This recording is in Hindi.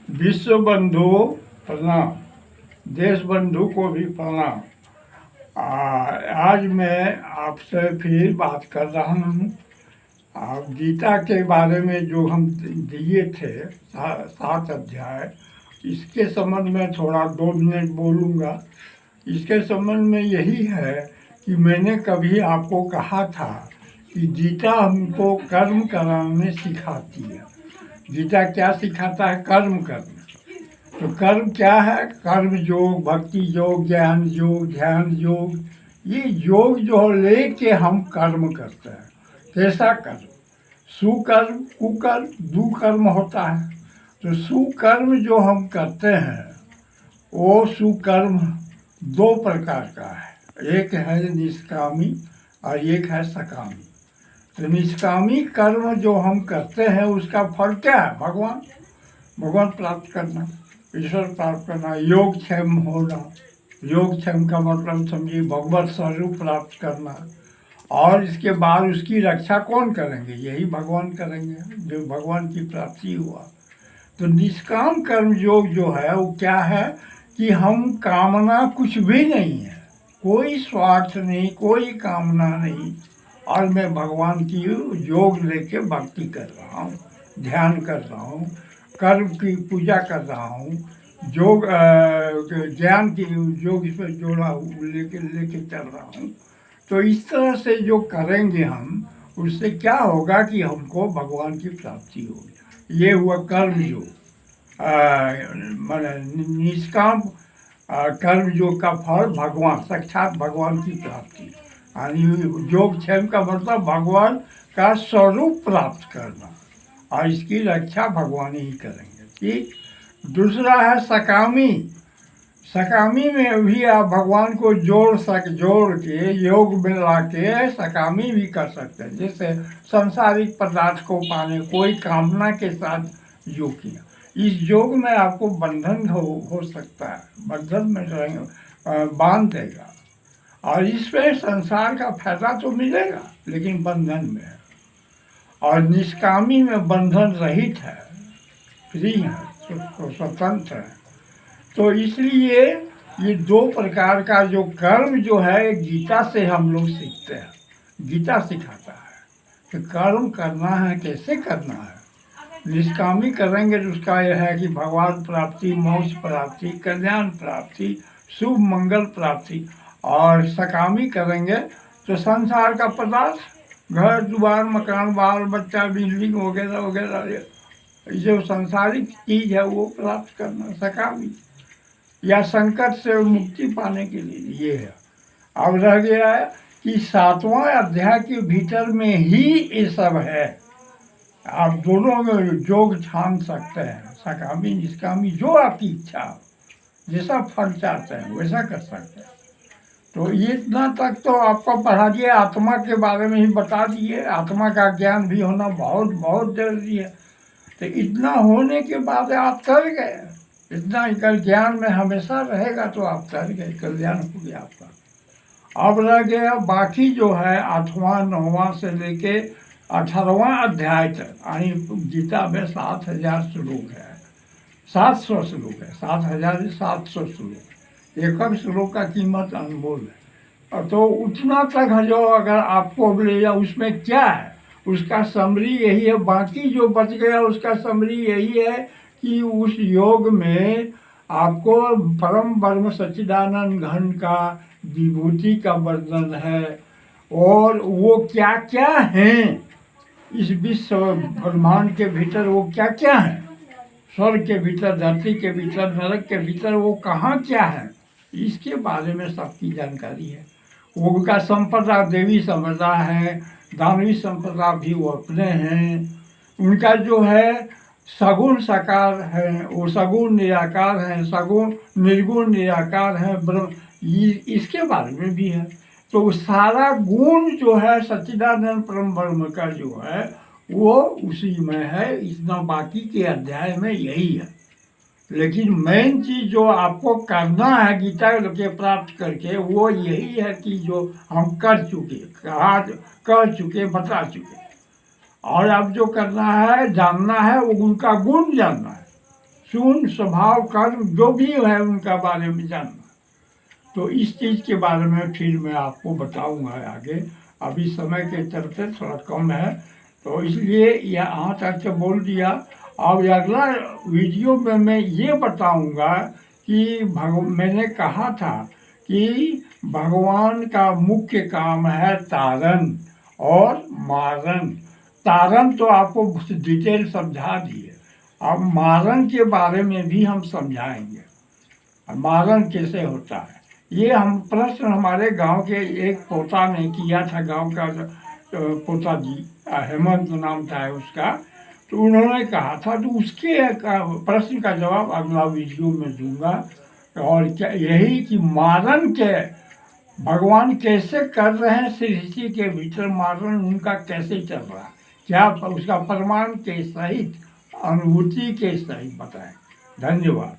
विश्व बंधु प्रणाम। देश बंधु को भी प्रणाम। आज मैं आपसे फिर बात कर रहा हूँ। गीता के बारे में जो हम दिए थे 7 अध्याय, इसके संबंध में थोड़ा 2 मिनट बोलूँगा। इसके संबंध में यही है कि मैंने कभी आपको कहा था कि गीता हमको कर्म कराने सिखाती है। गीता क्या सिखाता है? कर्म करना। तो कर्म क्या है? कर्म योग, भक्ति योग, ज्ञान योग, ध्यान योग। ये योग जो लेके हम कर्म करते हैं। कैसा कर्म? सुकर्म, कुकर्म, दुकर्म होता है। तो सुकर्म जो हम करते हैं वो सुकर्म 2 प्रकार का है। एक है निष्कामी और एक है सकामी। तो निष्कामी कर्म जो हम करते हैं उसका फल क्या है? भगवान प्राप्त करना, ईश्वर प्राप्त करना, योगक्षेम होना। योगक्षेम का मतलब समझिए भगवत स्वरूप प्राप्त करना। और इसके बाद उसकी रक्षा कौन करेंगे? यही भगवान करेंगे, जो भगवान की प्राप्ति हुआ। तो निष्काम कर्म योग जो है वो क्या है कि हम कामना कुछ भी नहीं है, कोई स्वार्थ नहीं, कोई कामना नहीं, और मैं भगवान की योग लेके भक्ति कर रहा हूँ, ध्यान कर रहा हूँ, कर्म की पूजा कर रहा हूँ, योग ज्ञान की योग इसमें जोड़ा लेके चल रहा हूँ। तो इस तरह से जो करेंगे हम, उससे क्या होगा कि हमको भगवान की प्राप्ति होगी। ये हुआ कर्म योग। निष्काम कर्म योग का फल भगवान, साक्षात भगवान की प्राप्ति। यानी योगक्षेम का मतलब भगवान का स्वरूप प्राप्त करना, और इसकी रक्षा भगवान ही करेंगे। ठीक। दूसरा है सकामी। सकामी में भी आप भगवान को जोड़ के योग में ला के सकामी भी कर सकते हैं। जैसे सांसारिक पदार्थ को पाने, कोई कामना के साथ योग किया। इस योग में आपको बंधन हो सकता है, बंधन में रहेंगे, बांध देगा, और इसमें संसार का फायदा तो मिलेगा लेकिन बंधन में है। और निष्कामी में बंधन रहित है, फ्री है, स्वतंत्र है। तो इसलिए ये 2 प्रकार का जो कर्म जो है गीता से हम लोग सीखते हैं। गीता सिखाता है कि कर्म करना है, कैसे करना है। निष्कामी करेंगे तो उसका यह है कि भगवान प्राप्ति, मोक्ष प्राप्ति, कल्याण प्राप्ति, शुभ मंगल प्राप्ति। और सकामी करेंगे तो संसार का पदार्थ, घर द्वार, मकान, बाल बच्चा, बिल्डिंग वगैरह वगैरह, जो सांसारिक चीज है वो प्राप्त करना सकामी, या संकट से मुक्ति पाने के लिए ये है। अब रह गया है कि 7वां अध्याय के भीतर में ही ये सब है। आप दोनों में योग ठान सकते हैं, सकामी निष्कामी, जो आपकी इच्छा हो, जैसा फल चाहते हैं वैसा कर सकते हैं। तो ये इतना तक तो आपको पढ़ा दिए, आत्मा के बारे में ही बता दिए। आत्मा का ज्ञान भी होना बहुत बहुत जरूरी है। तो इतना होने के बाद आप तर गए। इतना ज्ञान में हमेशा रहेगा तो आप तर गए, कल्याण हो गया आपका। अब रह गया बाकी जो है 8वां 9वां से लेके 18वां अध्याय तक। यानी गीता में 7000 श्लोक है, 700 श्लोक है, 7700 श्लोक। एक श्लोक का कीमत अनमोल है। तो उतना तक है जो अगर आपको ले जाए, उसमें क्या है उसका समरी यही है। बाकी जो बच गया उसका समरी यही है कि उस योग में आपको परम ब्रह्म सच्चिदानंद घन का विभूति का वर्णन है, और वो क्या क्या हैं इस विश्व ब्रह्मांड के भीतर, वो क्या क्या है, स्वर्ग के भीतर, धरती के भीतर, नरक के भीतर, वो कहाँ क्या है, इसके बारे में सबकी जानकारी है। उनका संपदा देवी संपदा है, दानवी संपदा भी वो अपने हैं। उनका जो है सगुण साकार है, वो सगुण निराकार है, सगुण निर्गुण निराकार है, इसके बारे में भी है। तो सारा गुण जो है सच्चिदानंद परम ब्रह्म का जो है वो उसी में है। इतना बाकी के अध्याय में यही है। लेकिन मेन चीज जो आपको करना है गीता के प्राप्त करके, वो यही है कि जो हम कर चुके, कह चुके, बता चुके। और अब जो करना है, जानना है, वो उनका गुण जानना है। सुन स्वभाव कर्म जो भी है उनका बारे में जानना। तो इस चीज़ के बारे में फिर मैं आपको बताऊंगा आगे। अभी समय के चलते थोड़ा कम है, तो इसलिए यहाँ तक के बोल दिया। अब अगला वीडियो में मैं ये बताऊंगा कि मैंने कहा था कि भगवान का मुख्य काम है तारण और मारण। तारण तो आपको डिटेल समझा दिए, अब मारण के बारे में भी हम समझाएंगे, मारण कैसे होता है। ये हम प्रश्न हमारे गांव के एक पोता ने किया था, गांव का पोता जी, हेमंत नाम था उसका। तो उन्होंने कहा था, तो उसके प्रश्न का जवाब अगला वीडियो में दूंगा। और क्या यही कि मारण के भगवान कैसे कर रहे हैं सृष्टि के भीतर, मारण उनका कैसे चल रहा है, क्या उसका प्रमाण के सहित, अनुभूति के सहित बताएं। धन्यवाद।